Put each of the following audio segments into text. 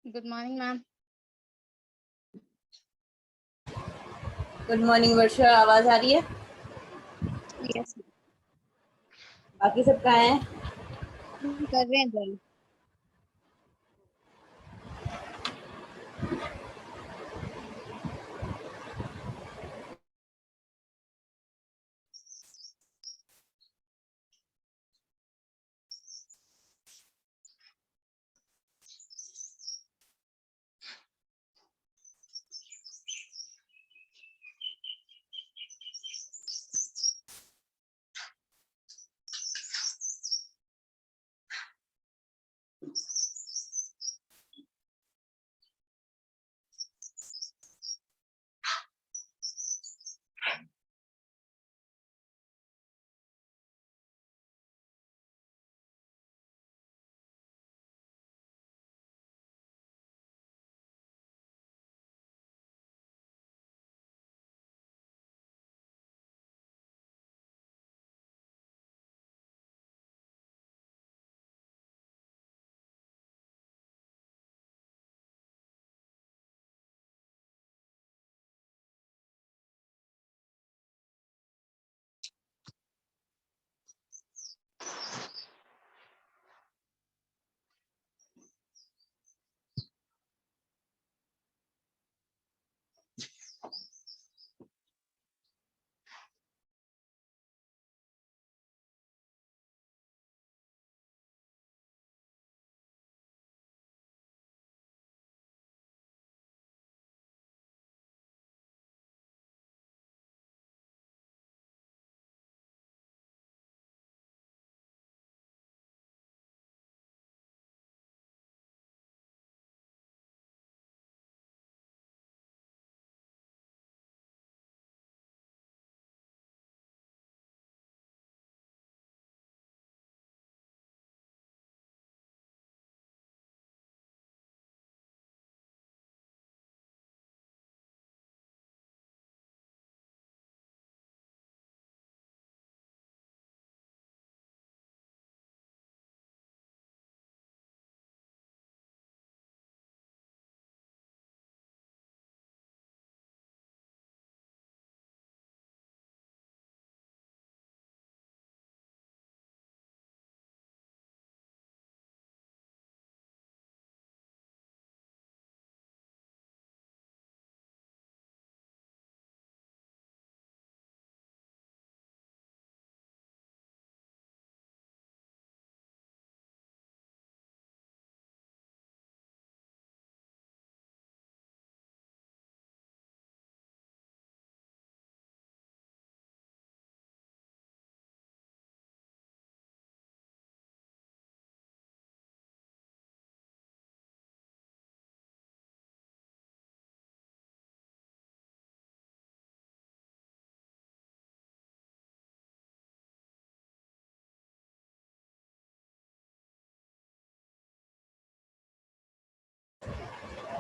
Good morning ma'am. Good morning Varsha, आवाज आ रही है? यस बाकी सब कहाँ हैं? कर रहे हैं ड्राइंग।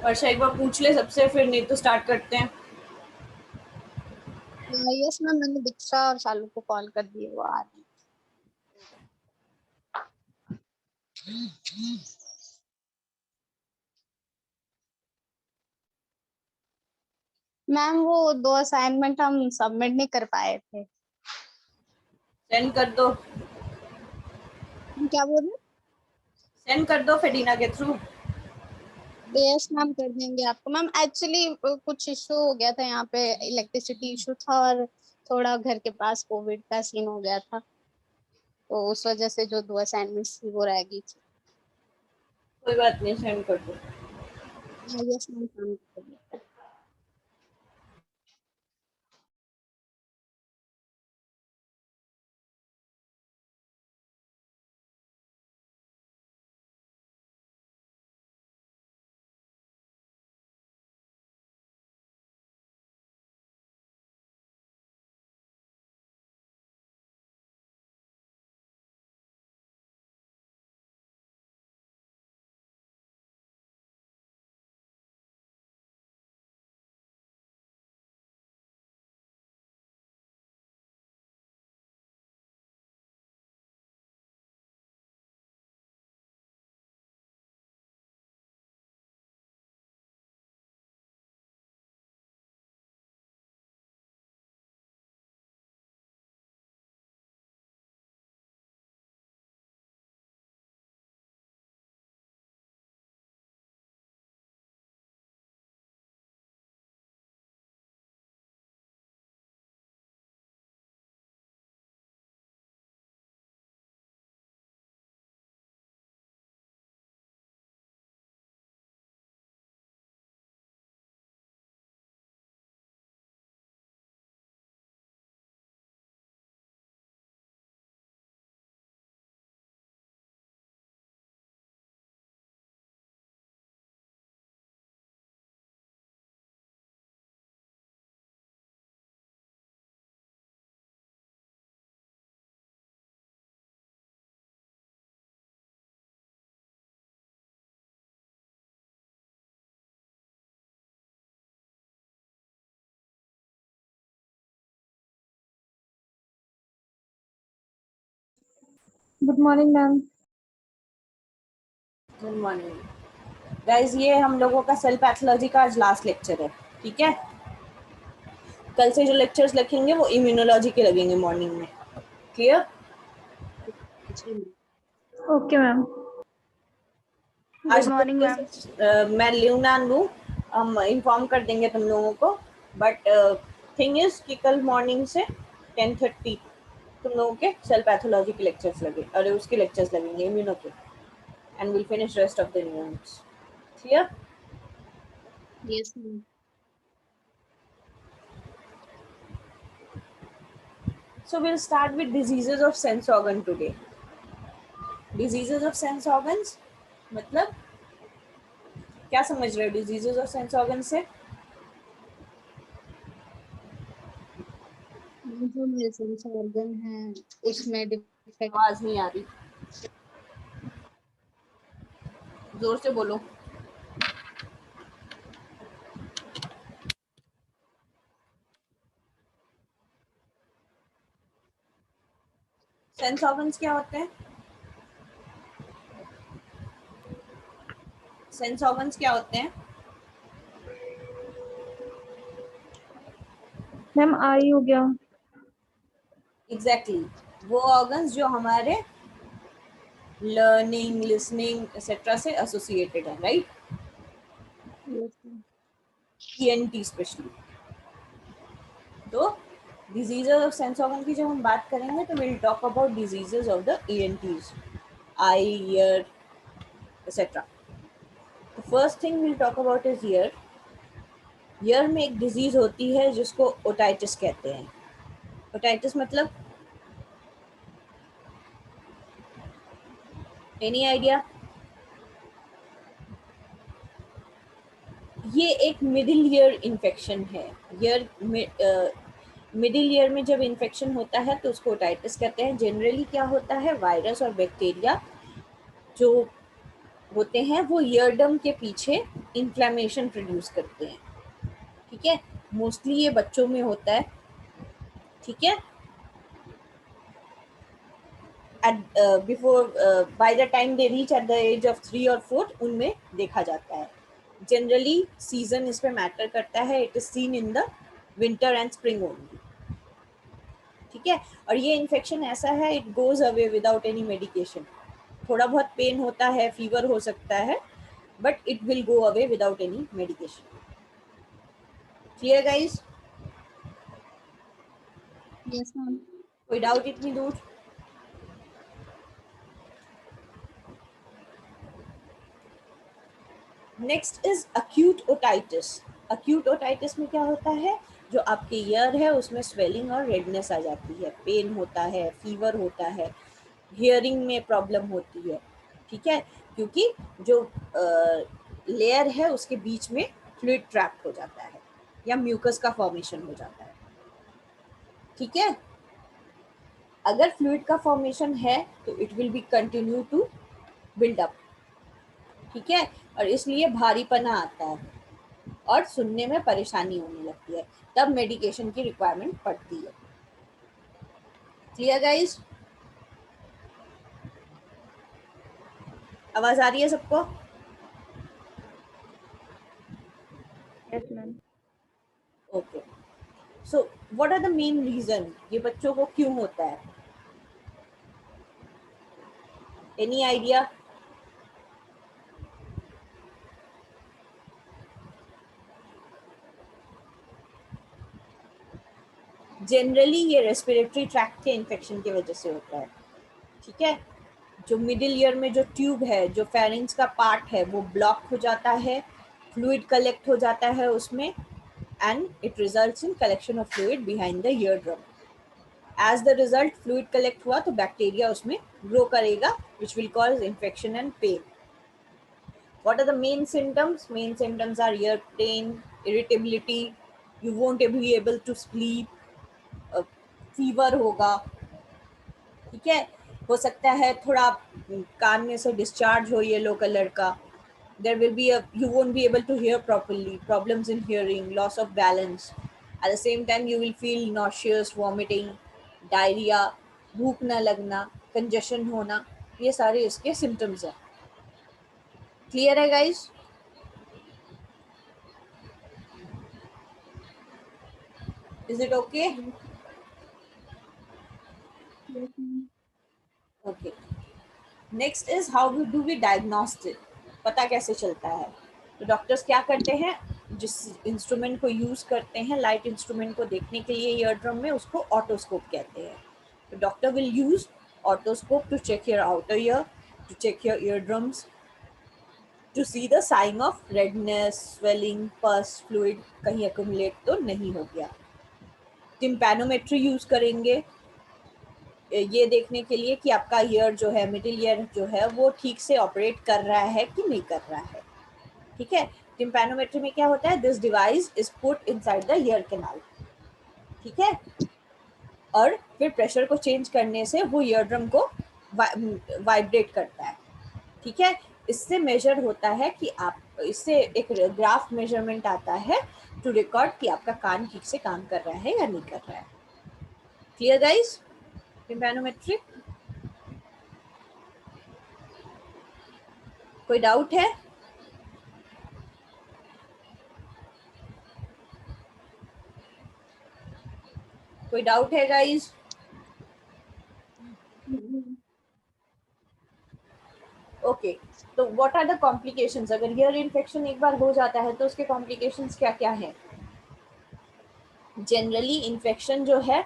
वर्षा एक बार पूछ ले सबसे, फिर नहीं तो स्टार्ट करते हैं। यस मैम, मैंने दीक्षा और शालू को कॉल कर दिए, वो आ रहे हैं। मैम वो दो असाइनमेंट हम सबमिट नहीं कर पाए थे। सेंड कर दो। क्या बोल रहे सेंड कर दो फेडिना के थ्रू। हैं? यस मैम, कर देंगे आपको। मैम एक्चुअली कुछ इशू हो गया था यहाँ पे, इलेक्ट्रिसिटी इशू था और थोड़ा घर के पास कोविड का सीन हो गया था, तो उस वजह से जो दो असाइनमेंट्स थी वो रह गई थी। कोई बात नहीं, सेंड कर दो। Yes ma'am. Good morning ma'am. Good morning guys, ये हम लोगों का सेल पैथोलॉजी का आज लास्ट लेक्चर है, ठीक है। कल से जो लेक्चर्स लगेंगे वो इम्यूनोलॉजी के लगेंगे मॉर्निंग में, क्लियर? Okay ma'am. आज गुड मॉर्निंग मैम। मैं ल्यूना लू, हम इंफॉर्म कर देंगे तुम लोगों को, बट थिंग इज कि कल मॉर्निंग से 10:30 तुम लोगों के सेल पैथोलॉजी के लेक्चर्स लगे, अरे उसके लेक्चर्स लगेंगे इम्यूनो के, and will finish rest of the units, clear? Yes ma'am. So we'll start with diseases of sense organ today. Diseases of sense organs मतलब क्या समझ रहे हो diseases of sense organs से? जो मेरे सेंस ऑर्गन है उसमें डिफेक्ट। आवाज नहीं आ रही, जोर से बोलो। सेंस ऑर्गन्स क्या होते हैं? सेंस ऑर्गन्स क्या होते हैं? मैम आई हो गया। एग्जैक्टली वो ऑर्गन्स जो हमारे लर्निंग, लिसनिंग एक्सेट्रा से एसोसिएटेड है, राइट? ENT specially. तो डिजीजेस ऑफ सेंस ऑर्गन की जब हम बात करेंगे तो will talk about diseases of the ENTs, eye, ear etcetera. The first thing we'll talk about is ear. Ear में एक डिजीज होती है जिसको ओटाइटिस कहते हैं। ओटाइटिस मतलब एनी आइडिया? ये एक मिडिल ईयर इन्फेक्शन है। ईयर मिडिल ईयर में जब इन्फेक्शन होता है तो उसको ओटाइटिस कहते हैं। जनरली क्या होता है, वायरस और बैक्टीरिया जो होते हैं वो ईयरडम के पीछे इन्फ्लेमेशन प्रोड्यूस करते हैं, ठीक है। मोस्टली ये बच्चों में होता है, ठीक है। at before by the time they reach at the age of 3 or 4 उनमें देखा जाता है। जनरली सीजन इस पे मैटर करता है। It is seen in the winter and spring only, ठीक है। और ये इन्फेक्शन ऐसा है, it goes away without any medication. थोड़ा बहुत पेन होता है, फीवर हो सकता है, but it will go away without any medication. Clear guys? Yes ma'am. कोई डाउट इतनी दूर? Next is acute otitis. Acute otitis में क्या होता है, जो आपके ईयर है उसमें स्वेलिंग और रेडनेस आ जाती है, पेन होता है, फीवर होता है, हियरिंग में प्रॉब्लम होती है, ठीक है। क्योंकि जो लेयर है उसके बीच में फ्लूइड ट्रैप हो जाता है या म्यूकस का फॉर्मेशन हो जाता है, ठीक है। अगर फ्लूइड का फॉर्मेशन है तो it will be continue to build up, ठीक है। और इसलिए भारीपना आता है और सुनने में परेशानी होने लगती है, तब मेडिकेशन की रिक्वायरमेंट पड़ती है। Clear guys? आवाज आ रही है सबको? Yes ma'am. Okay, so what are the main reason, ये बच्चों को क्यों होता है? Any idea? जनरली ये रेस्पिरेटरी ट्रैक्ट के इन्फेक्शन की वजह से होता है, ठीक है। जो मिडिल ईयर में जो ट्यूब है, जो फेरिंग्स का पार्ट है, वो ब्लॉक हो जाता है, फ्लूइड कलेक्ट हो जाता है उसमें, and it results in collection of fluid behind the eardrum. As the result fluid collect हुआ तो बैक्टीरिया उसमें ग्रो करेगा, which will cause infection and pain. What are the main symptoms? Main symptoms are ear pain, irritability, you won't be able to sleep, fever होगा, ठीक है। हो सकता है थोड़ा कान में से डिस्चार्ज हो येलो कलर का। There will be you won't be able to hear properly, problems in hearing, loss of balance. At the same time you will feel nauseous, vomiting, diarrhea, भूख ना लगना, कंजेशन होना, ये सारे इसके सिम्टम्स हैं। क्लियर है guys? Is it okay? Yes, ma'am. Okay, next is how do we diagnose it, पता कैसे चलता है? तो डॉक्टर्स क्या करते हैं, जिस इंस्ट्रूमेंट को यूज करते हैं लाइट इंस्ट्रूमेंट को देखने के लिए ईयर ड्रम में, उसको ऑटोस्कोप कहते हैं। तो doctor will use otoscope to check your outer ear, to check your eardrums, to see the sign of redness, swelling, pus, fluid कहीं एक्यूमुलेट तो नहीं हो गया। टिम्पैनोमेट्री यूज करेंगे ये देखने के लिए कि आपका ईयर जो है, मिडिल ईयर जो है, वो ठीक से ऑपरेट कर रहा है कि नहीं कर रहा है। ठीक है, टिम्पैनोमेट्री में क्या होता है, this device is put inside the ear canal. ठीक है, और फिर प्रेशर को चेंज करने से वो ईयर ड्रम को वाइब्रेट करता है। ठीक है, इससे मेजर होता है कि आप, इससे एक ग्राफ मेजरमेंट आता है टू रिकॉर्ड कि आपका कान ठीक से काम कर रहा है या नहीं कर रहा है। Clear guys? टिम्पैनोमेट्री, कोई डाउट है? कोई डाउट है गाइस? ओके, तो व्हाट आर द कॉम्प्लिकेशंस? अगर ईयर इन्फेक्शन एक बार हो जाता है तो उसके कॉम्प्लिकेशंस क्या क्या हैं? जनरली इन्फेक्शन जो है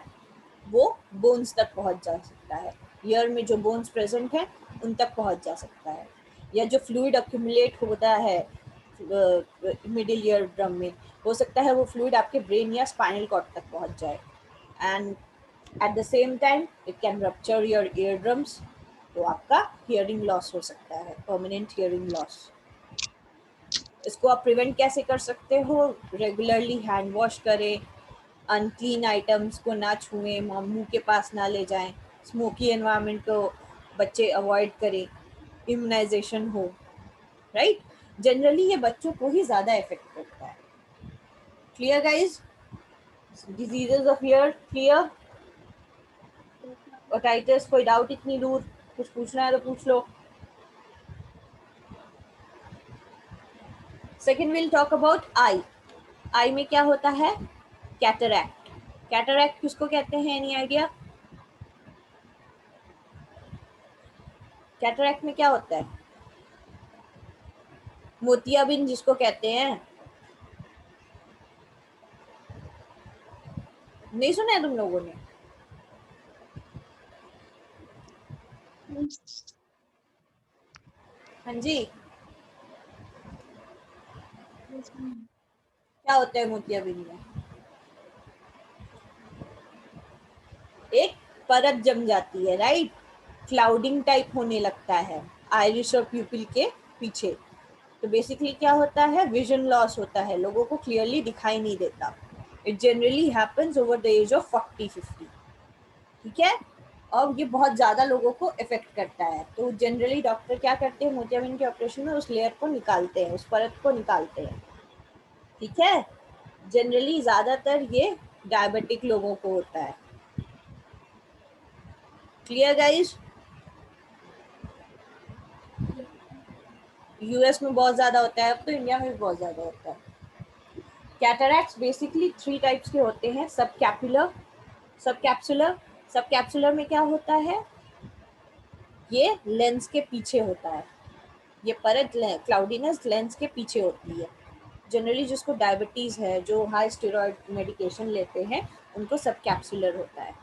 वो बोन्स तक पहुंच जा सकता है, ईयर में जो बोन्स प्रेजेंट हैं उन तक पहुंच जा सकता है, या जो फ्लूइड अक्यूमुलेट होता है मिडिल ईयर ड्रम में, हो सकता है वो फ्लूइड आपके ब्रेन या स्पाइनल कॉर्ड तक पहुंच जाए, and at the same time it can rupture your year drums, तो आपका हियरिंग लॉस हो सकता है, परमानेंट हियरिंग लॉस। इसको आप प्रिवेंट कैसे कर सकते हो? रेगुलरली हैंड वॉश करें, अनक्लीन आइटम्स को ना छुएं, मुंह के पास ना ले जाएं, स्मोकी एनवायरनमेंट को बच्चे अवॉइड करें, इम्यूनाइजेशन हो, राइट? जनरली ये बच्चों को ही ज़्यादा इफेक्ट करता है। Clear guys? Diseases of ear clear? Otitis, कोई डाउट इतनी दूर? कुछ पूछना है तो पूछ लो। Second will talk about eye. Eye में क्या होता है? कैटरैक्ट। कैटरैक्ट किसको कहते हैं, एनी आइडिया? कैटरैक्ट में क्या होता है? मोतियाबिंद जिसको कहते हैं, नहीं सुना है तुम लोगों ने? हाँ जी, क्या होता है मोतियाबिंद में? एक परत जम जाती है, राइट? क्लाउडिंग टाइप होने लगता है आइरिश और प्यूपिल के पीछे। तो बेसिकली क्या होता है, विजन लॉस होता है, लोगों को क्लियरली दिखाई नहीं देता। It generally happens over the age of 40-50। ठीक है, और ये बहुत ज़्यादा लोगों को इफेक्ट करता है। तो जनरली डॉक्टर क्या करते हैं, मोतियाबिंद के ऑपरेशन में उस लेयर को निकालते हैं, उस परत को निकालते हैं। ठीक है, जनरली ज़्यादातर ये डायबिटिक लोगों को होता है। Clear guys? यूएस में बहुत ज़्यादा होता है, अब तो इंडिया में भी बहुत ज़्यादा होता है। कैटरैक्ट्स बेसिकली 3 टाइप्स के होते हैं, सब कैपुलर, सब कैप्सुलर। सब कैप्सुलर में क्या होता है, ये लेंस के पीछे होता है, ये परत क्लाउडीनेस लेंस के पीछे होती है। जनरली जिसको डायबिटीज़ है, जो हाई स्टेरॉइड मेडिकेशन लेते हैं, उनको सब कैप्सुलर होता है।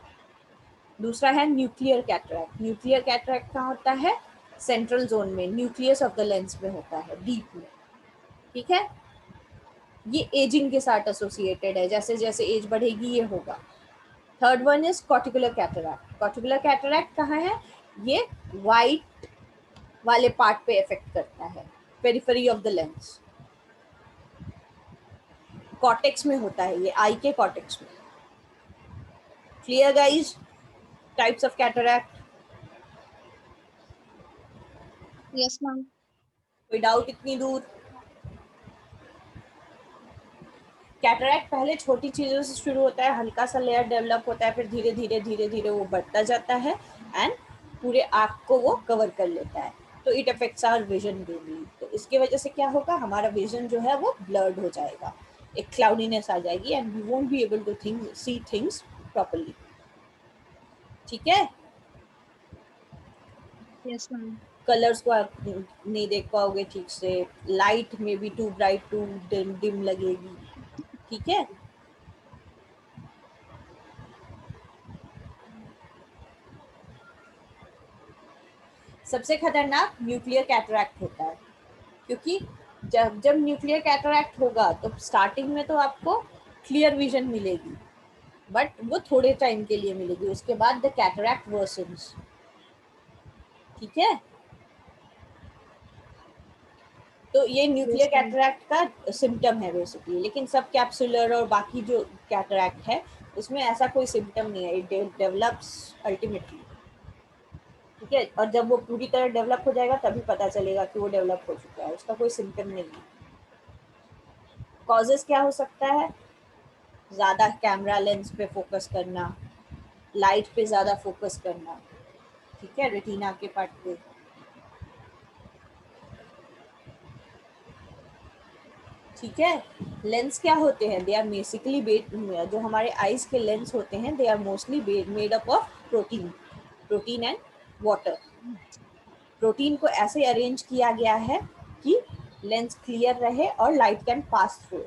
दूसरा है न्यूक्लियर कैटरैक्ट। न्यूक्लियर कैटरैक्ट कहाँ होता है? सेंट्रल जोन में, न्यूक्लियस ऑफ द लेंस में होता है, डीप में। ठीक है, ये एजिंग के साथ एसोसिएटेड है, जैसे जैसे एज बढ़ेगी ये होगा। Third one is corticular cataract. Corticular cataract कहाँ है? ये वाइट वाले पार्ट पे इफेक्ट करता है, periphery of the lens, cortex में होता है ये, आई के कॉर्टेक्स में। Clear guys? Types of cataract, yes ma'am. कोई डाउट इतनी दूर? कैटरैक्ट पहले छोटी चीज़ों से शुरू होता है, हल्का सा लेयर डेवलप होता है, फिर धीरे धीरे धीरे धीरे वो बढ़ता जाता है, एंड पूरे आँख को वो कवर कर लेता है, तो it affects our vision daily. तो इसके वजह से क्या होगा, हमारा विजन जो है वो ब्लर्ड हो जाएगा, एक क्लाउडीनेस आ जाएगी and we won't be able to see things properly. ठीक है, यस मैम। कलर्स को आप नहीं देख पाओगे ठीक से, लाइट में भी टू ब्राइट टू डिम लगेगी। ठीक है, सबसे खतरनाक न्यूक्लियर कैटरैक्ट होता है, क्योंकि जब जब न्यूक्लियर कैटरैक्ट होगा तो स्टार्टिंग में तो आपको क्लियर विजन मिलेगी, बट वो थोड़े टाइम के लिए मिलेगी, उसके बाद द कैटरैक्ट वर्सन्स। ठीक है, तो ये न्यूक्लियर यस मैम। कैटरैक्ट का सिम्टम है बेसिकली, लेकिन सब कैप्सुलर और बाकी जो कैटरैक्ट है उसमें ऐसा कोई सिम्टम नहीं है, इट डेवलप्स अल्टीमेटली। ठीक है, और जब वो पूरी तरह डेवलप हो जाएगा तभी पता चलेगा कि वो डेवलप हो चुका है, उसका कोई सिम्टम नहीं है। कॉजेस क्या हो सकता है, ज़्यादा कैमरा लेंस पे फोकस करना, लाइट पे ज़्यादा फोकस करना, ठीक है, रेटिना के पार्ट पे। ठीक है, लेंस क्या होते हैं, दे आर बेसिकली जो हमारे आईज के लेंस होते हैं they are mostly made up of protein and water. Protein को ऐसे अरेंज किया गया है कि लेंस क्लियर रहे और light can pass through.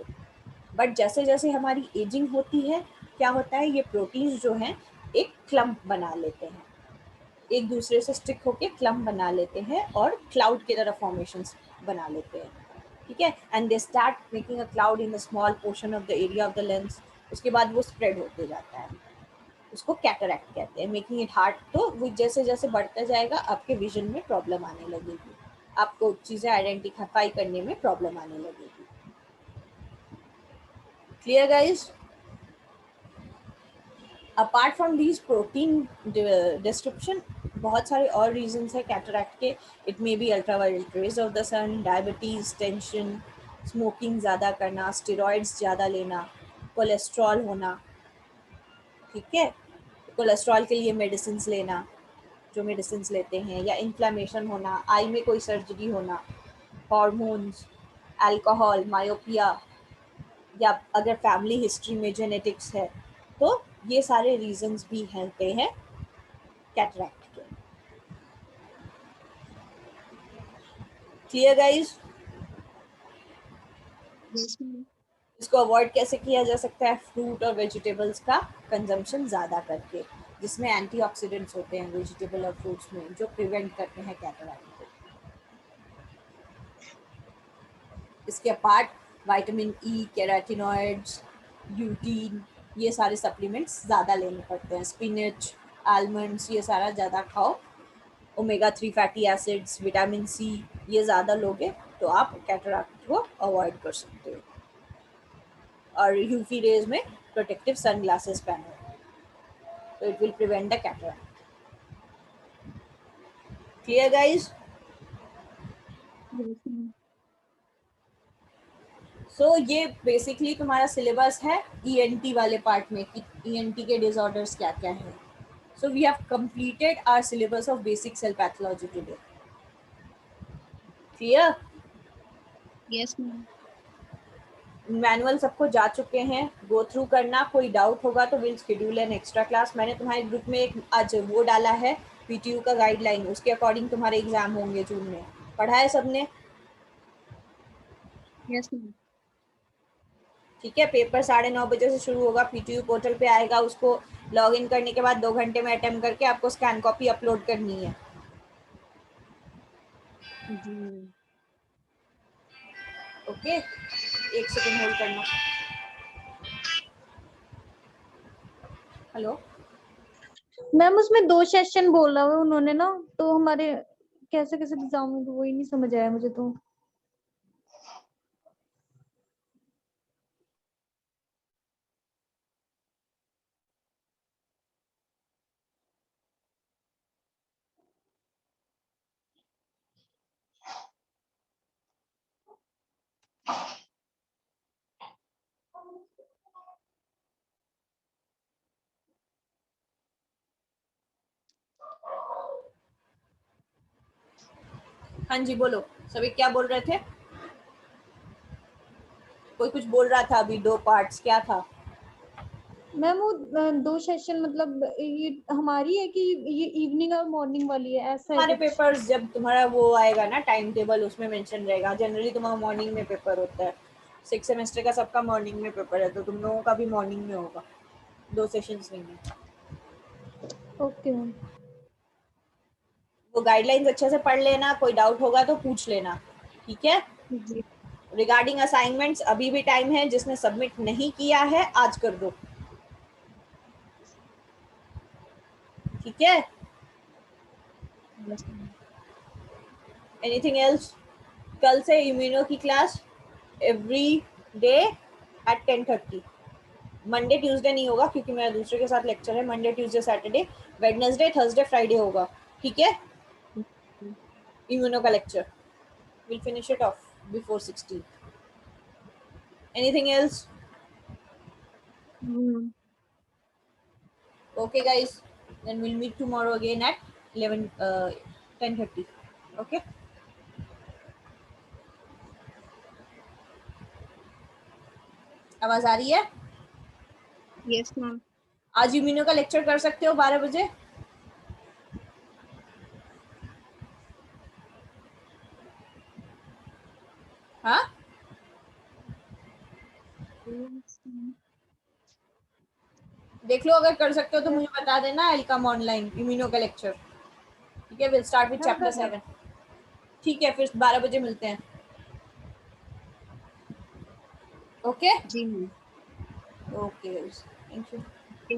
But जैसे जैसे हमारी एजिंग होती है क्या होता है, ये प्रोटीन्स जो हैं एक क्लम्प बना लेते हैं, एक दूसरे से स्टिक होके क्लम्प बना लेते हैं और क्लाउड की तरह फॉर्मेशंस बना लेते हैं। ठीक है, and they start making a cloud in a small portion of the area of the lens. उसके बाद वो स्प्रेड होते जाता है, उसको कैटरैक्ट कहते हैं, मेकिंग इट हार्ड। तो वो जैसे जैसे बढ़ता जाएगा आपके विजन में प्रॉब्लम आने लगेगी, आपको चीज़ें आइडेंटिफाई करने में प्रॉब्लम आने लगेगी। Clear guys? Apart from these protein description, बहुत सारे और रीजंस है कैटरैक्ट के। It may be ultraviolet rays of the sun, diabetes, tension, smoking ज़्यादा करना, स्टेरॉइड्स ज़्यादा लेना, कोलेस्ट्रॉल होना। ठीक है, कोलेस्ट्रॉल के लिए मेडिसिन लेना, जो मेडिसिन लेते हैं, या इन्फ्लेमेशन होना, आई में कोई सर्जरी होना, हॉर्मोन्स, अल्कोहल, मायोपिया, या अगर फैमिली हिस्ट्री में जेनेटिक्स है तो ये सारे रीजंस भी होते हैं कैटरैक्ट के। Clear guys? Yes ma'am. इसको अवॉइड कैसे किया जा सकता है, फ्रूट और वेजिटेबल्स का कंजम्पशन ज़्यादा करके, जिसमें एंटीऑक्सीडेंट्स होते हैं वेजिटेबल और फ्रूट्स में, जो प्रिवेंट करते हैं कैटरैक्ट को। इसके apart vitamin E, carotenoids, lutein, ये सारे सप्लीमेंट्स ज़्यादा लेने पड़ते हैं। स्पिनच, आलमंड्स, ये सारा ज़्यादा खाओ। Omega 3 fatty acids, vitamin C, ये ज़्यादा लोगे तो आप कैटरैक्ट को अवॉइड कर सकते हो। और यूवी रेज में प्रोटेक्टिव सन ग्लासेस पहनो, तो it will prevent the cataract. Clear guys? Yes ma'am. So ये बेसिकली तुम्हारा सिलेबस है ईएनटी वाले पार्ट में कि ईएनटी के डिसऑर्डर्स क्या क्या है। So we have completed our syllabus of basic cell pathology today. Clear? Yes ma'am. Manual सबको जा चुके हैं, गो थ्रू करना। कोई डाउट होगा तो will schedule an extra class. मैंने तुम्हारे ग्रुप में एक आज वो डाला है पीटीयू का गाइडलाइन, उसके अकॉर्डिंग तुम्हारे एग्जाम होंगे जून में। पढ़ा है सबने? Yes ma'am. ठीक है, पेपर 9:30 बजे से शुरू होगा, पीटीयू पोर्टल पे आएगा, उसको लॉग इन करने के बाद 2 घंटे में अटेम्प्ट करके आपको स्कैन कॉपी अपलोड करनी है। जी। ओके, एक सेकंड होल्ड करना। हेलो, मैम उसमें 2 सेशन बोला हुआ उन्होंने ना, तो हमारे कैसे कैसे एग्जाम में वही नहीं समझ आया मुझे तो। हाँ जी बोलो, सभी क्या बोल रहे थे? कोई कुछ बोल रहा था अभी, 2 पार्ट्स क्या था? मैम वो 2 सेशन मतलब ये हमारी है कि ये इवनिंग और मॉर्निंग वाली है, ऐसा है तुम्हारे कुछ? पेपर्स जब तुम्हारा वो आएगा ना टाइम टेबल, उसमें मेंशन रहेगा। जनरली तुम्हारा मॉर्निंग में पेपर होता है, 6 सेमेस्टर का सबका मॉर्निंग में पेपर है, तो तुम लोगों का भी मॉर्निंग में होगा, 2 सेशंस नहीं है। Okay ma'am. वो गाइडलाइंस अच्छे से पढ़ लेना, कोई डाउट होगा तो पूछ लेना, ठीक है? जी रिगार्डिंग असाइनमेंट्स अभी भी टाइम है, जिसने सबमिट नहीं किया है आज कर दो, ठीक है? Yes ma'am. Anything else? कल से इम्यूनो की class every day at 10:30। Monday Tuesday नहीं होगा क्योंकि मेरा दूसरे के साथ लेक्चर है। Monday Tuesday Saturday, Wednesday Thursday Friday होगा, ठीक है? इम्यूनो का lecture will finish it of before 16। Anything else? Hmm. Okay guys, then we'll meet tomorrow again at 10:30. Okay, आवाज आ रही है? Yes ma'am. आज यूमिनो का लेक्चर कर सकते हो 12 बजे? हाँ, देख लो, अगर कर सकते हो तो मुझे बता देना। आई विल कम ऑनलाइन यूमिनो का लेक्चर, ठीक है? Will start with ma'am chapter कर 7। ठीक है, फिर 12 बजे मिलते हैं। ओके जी ma'am. Okay, thank you. Okay.